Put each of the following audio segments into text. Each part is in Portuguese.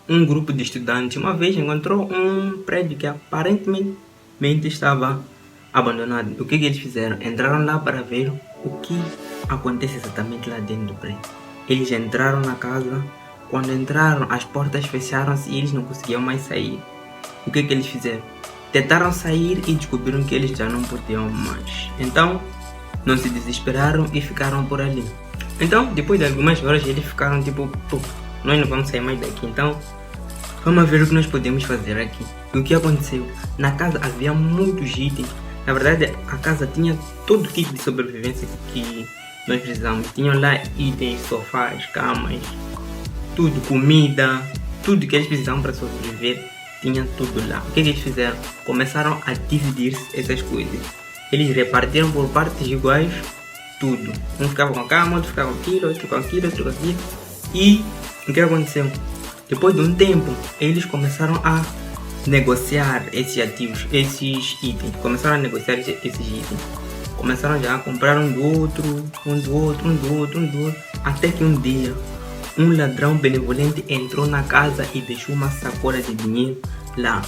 um grupo de estudantes uma vez encontrou um prédio que aparentemente estava abandonado. O que eles fizeram? Entraram lá para ver o que acontece exatamente lá dentro do prédio. Eles entraram na casa. Quando entraram, as portas fecharam-se e eles não conseguiam mais sair. O que eles fizeram? Tentaram sair e descobriram que eles já não podiam mais. Então, não se desesperaram e ficaram por ali. Então, depois de algumas horas, eles ficaram tipo, nós não vamos sair mais daqui. Então, vamos ver o que nós podemos fazer aqui. E o que aconteceu? Na casa havia muitos itens. Na verdade, a casa tinha todo tipo de sobrevivência que nós precisamos. Tinham lá itens, sofás, camas, tudo, comida, tudo que eles precisavam para sobreviver. Tinha tudo lá. O que eles fizeram? Começaram a dividir essas coisas. Eles repartiram por partes iguais tudo. Um ficava com a cama, outro ficava com aquilo, outro com aquilo, outro com aquilo. E o que aconteceu? Depois de um tempo, eles começaram a negociar esses ativos, esses itens. Começaram a negociar esses itens. Começaram já a comprar um do outro, até que um dia um ladrão benevolente entrou na casa e deixou uma sacola de dinheiro lá.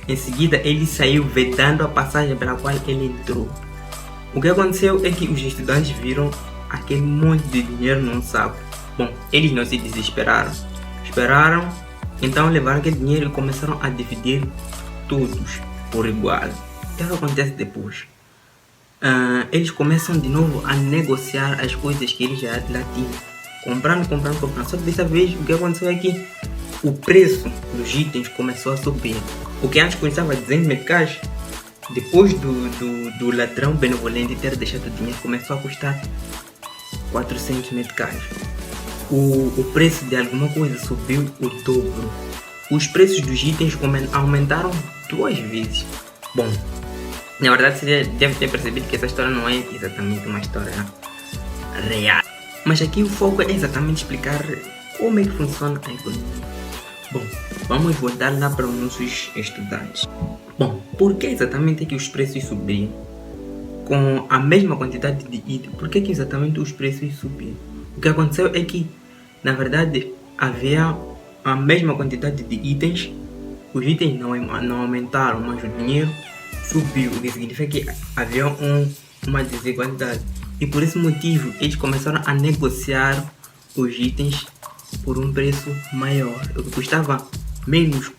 Em seguida, ele saiu vedando a passagem pela qual ele entrou. O que aconteceu é que os estudantes viram aquele monte de dinheiro num saco. Bom, eles não se desesperaram. Esperaram, então levaram aquele dinheiro e começaram a dividir todos por igual. O que acontece depois? Eles começam de novo a negociar as coisas que eles já lá tinham. Comprando. Só que dessa vez o que aconteceu é que o preço dos itens começou a subir. O que antes custava 200 meticais, depois do ladrão benevolente ter deixado o dinheiro, começou a custar 400 meticais. O preço de alguma coisa subiu o dobro. Os preços dos itens aumentaram 2 vezes. Bom, na verdade você deve ter percebido que essa história não é exatamente uma história real. Mas aqui o foco é exatamente explicar como é que funciona a economia. Bom, vamos voltar lá para os nossos estudantes. Bom, por que exatamente é que os preços subiram? Com a mesma quantidade de itens, por que exatamente os preços subiram? O que aconteceu é que, na verdade, havia a mesma quantidade de itens. Os itens não aumentaram, mas o dinheiro subiu, o que significa que havia uma desigualdade. E por esse motivo, eles começaram a negociar os itens por um preço maior. O que custava menos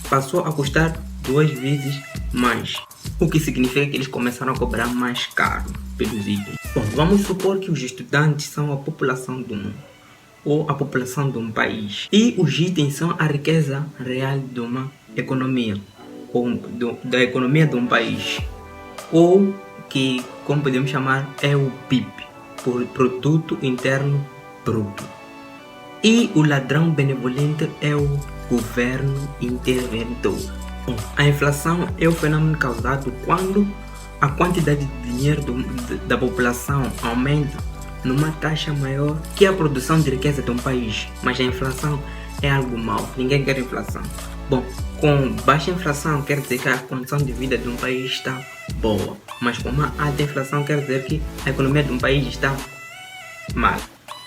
passou a custar 2 vezes mais. O que significa que eles começaram a cobrar mais caro pelos itens. Bom, vamos supor que os estudantes são a população do mundo, ou a população de um país. E os itens são a riqueza real de uma economia, ou da economia de um país. Ou que, como podemos chamar, é o PIB, por Produto Interno Bruto. E o ladrão benevolente é o governo interventor. Bom, a inflação é o fenômeno causado quando a quantidade de dinheiro da população aumenta numa taxa maior que a produção de riqueza de um país. Mas a inflação é algo mau, ninguém quer inflação. Bom, com baixa inflação quer dizer que a condição de vida de um país está boa, mas com uma alta inflação quer dizer que a economia de um país está mal.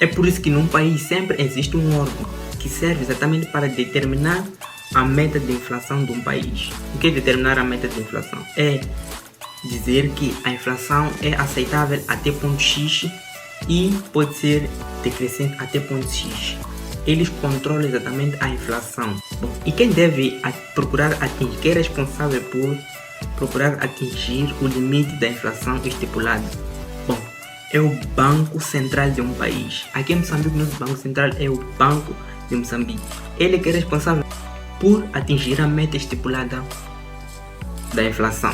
É por isso que num país sempre existe um órgão que serve exatamente para determinar a meta de inflação de um país. O que é determinar a meta de inflação? É dizer que a inflação é aceitável até ponto X e pode ser decrescente até ponto X. Eles controlam exatamente a inflação. Bom, e quem deve procurar atingir, quem é responsável por procurar atingir o limite da inflação estipulado? Bom, é o Banco Central de um país. Aqui em Moçambique, nosso Banco Central é o Banco de Moçambique. Ele que é responsável por atingir a meta estipulada da inflação.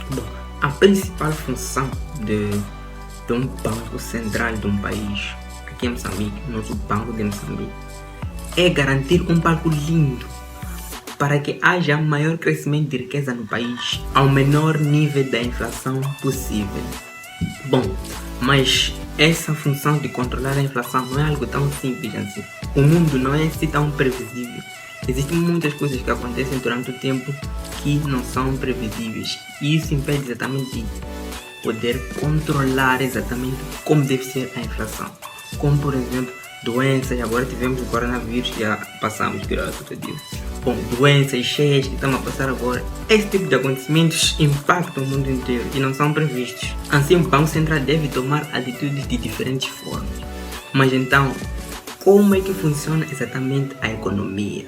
Bom, a principal função de um Banco Central de um país, aqui em Moçambique, nosso Banco de Moçambique, é garantir um palco lindo para que haja maior crescimento de riqueza no país ao menor nível da inflação possível. Bom, mas essa função de controlar a inflação não é algo tão simples assim. O mundo não é assim tão previsível. Existem muitas coisas que acontecem durante o tempo que não são previsíveis. E isso impede exatamente de poder controlar exatamente como deve ser a inflação. Como, por exemplo, doenças, agora tivemos o coronavírus, já passamos, graças a Deus. Bom, doenças cheias que estão a passar agora. Esse tipo de acontecimentos impactam o mundo inteiro e não são previstos. Assim, o Banco Central deve tomar atitudes de diferentes formas. Mas então, como é que funciona exatamente a economia?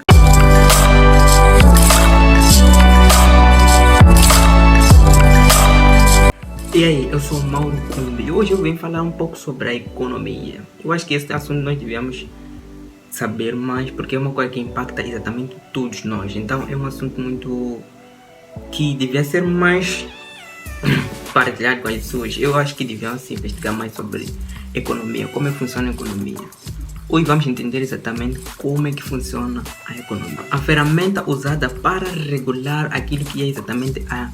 E aí, eu sou o Mauro Kumbi e hoje eu venho falar um pouco sobre a economia. Eu acho que esse assunto nós devemos saber mais porque é uma coisa que impacta exatamente todos nós. Então é um assunto muito que devia ser mais partilhado com as pessoas. Eu acho que deviam se investigar mais sobre economia, como é que funciona a economia. Hoje vamos entender exatamente como é que funciona a economia. A ferramenta usada para regular aquilo que é exatamente a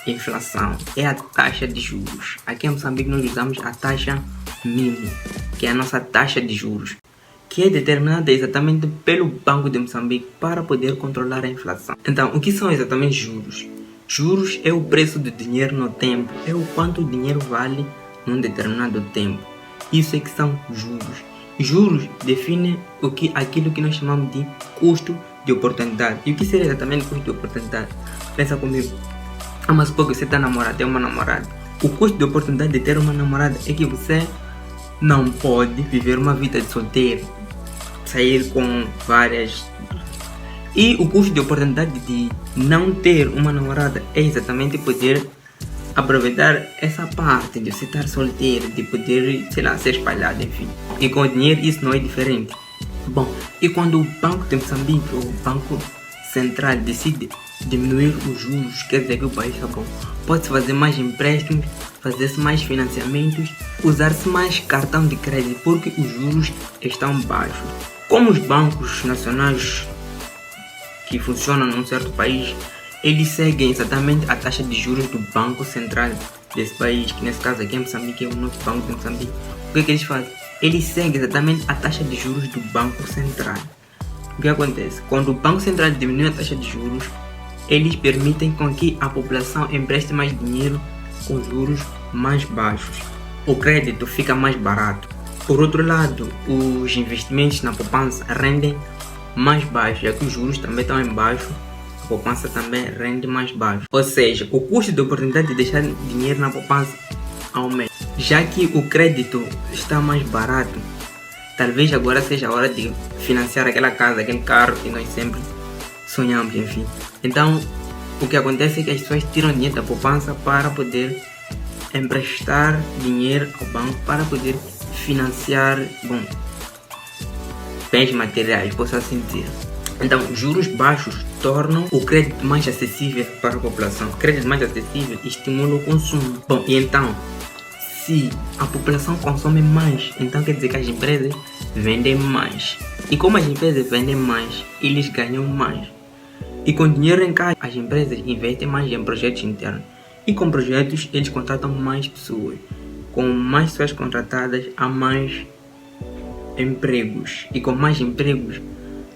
inflação é a taxa de juros. Aqui em Moçambique nós usamos a taxa mínima, que é a nossa taxa de juros, que é determinada exatamente pelo Banco de Moçambique para poder controlar a inflação. Então, o que são exatamente juros? Juros é o preço do dinheiro no tempo, é o quanto o dinheiro vale num determinado tempo. Isso é que são juros. Juros define aquilo que nós chamamos de custo de oportunidade. E o que seria exatamente custo de oportunidade? Pensa comigo. Mas supor que você está namorado, tem uma namorada. O custo de oportunidade de ter uma namorada é que você não pode viver uma vida de solteiro, sair com várias. E o custo de oportunidade de não ter uma namorada é exatamente poder aproveitar essa parte de você estar solteiro, de poder, sei lá, ser espalhado, enfim. E com o dinheiro isso não é diferente. Bom, e quando o Banco de Moçambique, ou o Banco Central, decide diminuir os juros, quer dizer que o país está bom. Pode-se fazer mais empréstimos, fazer-se mais financiamentos, usar-se mais cartão de crédito, porque os juros estão baixos. Como os bancos nacionais que funcionam num certo país, eles seguem exatamente a taxa de juros do Banco Central desse país, que nesse caso aqui em Moçambique é o nosso Banco de Moçambique. O que é que eles fazem? Eles seguem exatamente a taxa de juros do Banco Central. O que acontece? Quando o Banco Central diminui a taxa de juros, eles permitem com que a população empreste mais dinheiro com juros mais baixos. O crédito fica mais barato. Por outro lado, os investimentos na poupança rendem mais baixo, já que os juros também estão em baixo, a poupança também rende mais baixo. Ou seja, o custo de oportunidade de deixar dinheiro na poupança aumenta. Já que o crédito está mais barato, talvez agora seja a hora de financiar aquela casa, aquele carro que nós sempre sonhamos, enfim. Então, o que acontece é que as pessoas tiram dinheiro da poupança para poder emprestar dinheiro ao banco para poder financiar, bens materiais, posso assim dizer. Então, juros baixos tornam o crédito mais acessível para a população. O crédito mais acessível estimula o consumo. Bom, e então, se a população consome mais, então quer dizer que as empresas vendem mais. E como as empresas vendem mais, eles ganham mais. E com dinheiro em caixa, as empresas investem mais em projetos internos. E com projetos, eles contratam mais pessoas. Com mais pessoas contratadas, há mais empregos. E com mais empregos,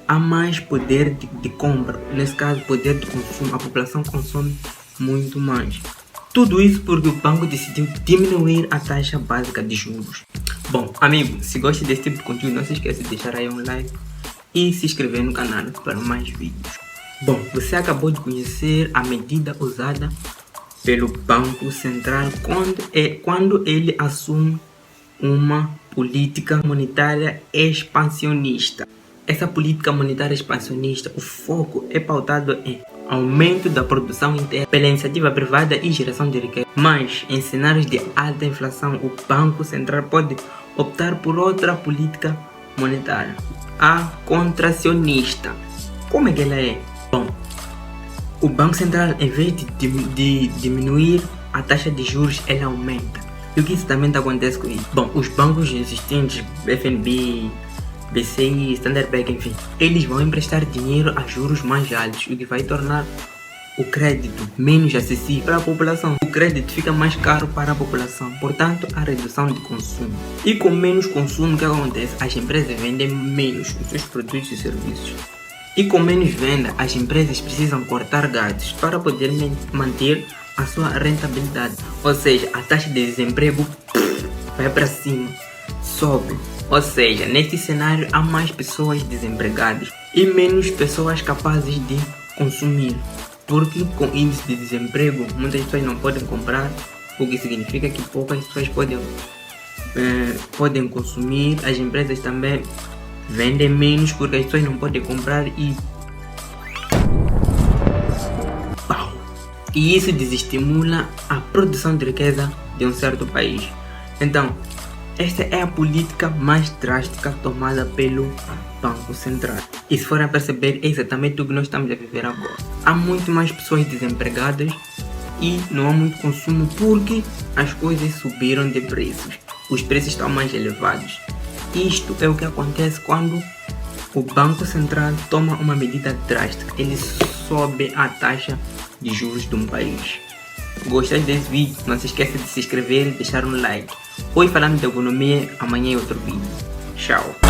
há mais poder de compra. Nesse caso, poder de consumo. A população consome muito mais. Tudo isso porque o banco decidiu diminuir a taxa básica de juros. Bom, amigo, se gosta desse tipo de conteúdo, não se esqueça de deixar aí um like e se inscrever no canal para mais vídeos. Bom, você acabou de conhecer a medida usada pelo Banco Central quando ele assume uma política monetária expansionista. Essa política monetária expansionista, o foco é pautado em aumento da produção interna pela iniciativa privada e geração de riqueza. Mas, em cenários de alta inflação, o Banco Central pode optar por outra política monetária, a contracionista. Como é que ela é? Bom, o Banco Central, em vez de diminuir a taxa de juros, ela aumenta. E o que exatamente acontece com isso? Bom, os bancos existentes, FNB, BCI, Standard Bank, enfim, eles vão emprestar dinheiro a juros mais altos, o que vai tornar o crédito menos acessível para a população. O crédito fica mais caro para a população, portanto, a redução de consumo. E com menos consumo, o que acontece? As empresas vendem menos os seus produtos e serviços. E com menos venda, as empresas precisam cortar gastos para poder manter a sua rentabilidade. Ou seja, a taxa de desemprego vai para cima, sobe. Ou seja, neste cenário há mais pessoas desempregadas e menos pessoas capazes de consumir. Porque com índice de desemprego, muitas pessoas não podem comprar, o que significa que poucas pessoas podem consumir. As empresas também vendem menos porque as pessoas não podem comprar e isso desestimula a produção de riqueza de um certo país. Então, esta é a política mais drástica tomada pelo Banco Central. E se forem a perceber, é exatamente o que nós estamos a viver agora. Há muito mais pessoas desempregadas e não há muito consumo porque as coisas subiram de preços. Os preços estão mais elevados. Isto é o que acontece quando o Banco Central toma uma medida drástica. Ele sobe a taxa de juros de um país. Gostou desse vídeo? Não se esqueça de se inscrever e deixar um like. Hoje falando de economia, amanhã é outro vídeo. Tchau!